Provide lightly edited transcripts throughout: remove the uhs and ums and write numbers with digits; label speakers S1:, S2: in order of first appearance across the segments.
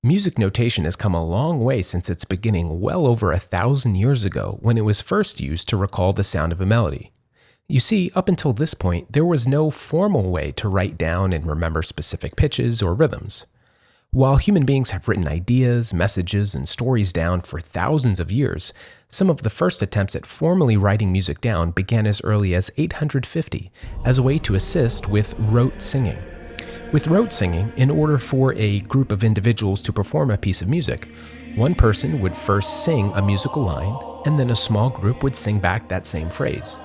S1: Music notation has come a long way since its beginning well over 1,000 years ago when it was first used to recall the sound of a melody. You see, up until this point, there was no formal way to write down and remember specific pitches or rhythms. While human beings have written ideas, messages, and stories down for thousands of years, some of the first attempts at formally writing music down began as early as 850 as a way to assist with rote singing. With rote singing, in order for a group of individuals to perform a piece of music, one person would first sing a musical line, and then a small group would sing back that same phrase.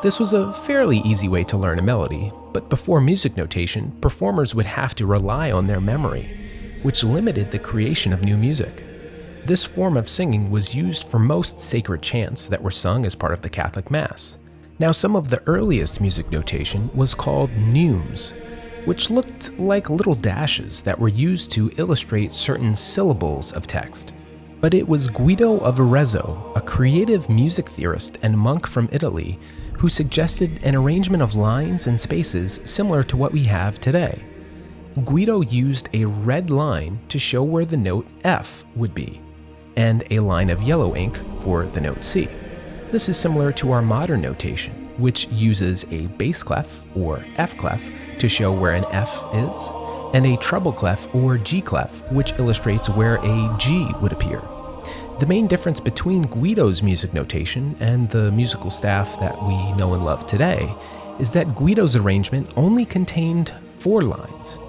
S1: This was a fairly easy way to learn a melody, but before music notation, performers would have to rely on their memory, which limited the creation of new music. This form of singing was used for most sacred chants that were sung as part of the Catholic Mass. Now, some of the earliest music notation was called neumes, which looked like little dashes that were used to illustrate certain syllables of text. But it was Guido of Arezzo, a creative music theorist and monk from Italy, who suggested an arrangement of lines and spaces similar to what we have today. Guido used a red line to show where the note F would be, and a line of yellow ink for the note C. This is similar to our modern notation, which uses a bass clef, or F clef, to show where an F is, and a treble clef, or G clef, which illustrates where a G would appear. The main difference between Guido's music notation and the musical staff that we know and love today is that Guido's arrangement only contained 4 lines.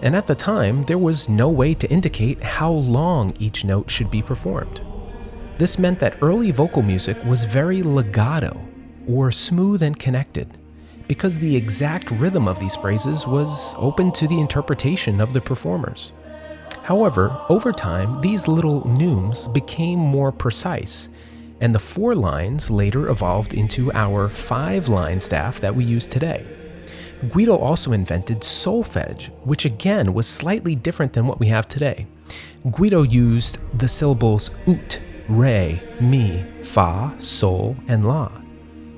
S1: And at the time, there was no way to indicate how long each note should be performed. This meant that early vocal music was very legato, or smooth and connected, because the exact rhythm of these phrases was open to the interpretation of the performers. However, over time, these little neumes became more precise, and the 4 lines later evolved into our 5-line staff that we use today. Guido also invented solfege, which again was slightly different than what we have today. Guido used the syllables ut, re, mi, fa, sol, and la,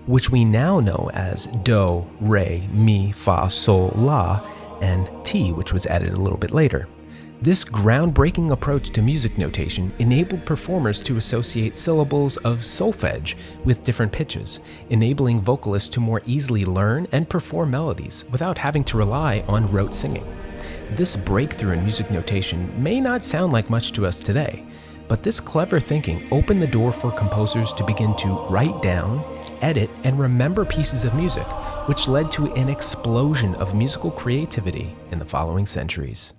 S1: which we now know as do, re, mi, fa, sol, la, and ti, which was added a little bit later. This groundbreaking approach to music notation enabled performers to associate syllables of solfege with different pitches, enabling vocalists to more easily learn and perform melodies without having to rely on rote singing. This breakthrough in music notation may not sound like much to us today, but this clever thinking opened the door for composers to begin to write down, edit, and remember pieces of music, which led to an explosion of musical creativity in the following centuries.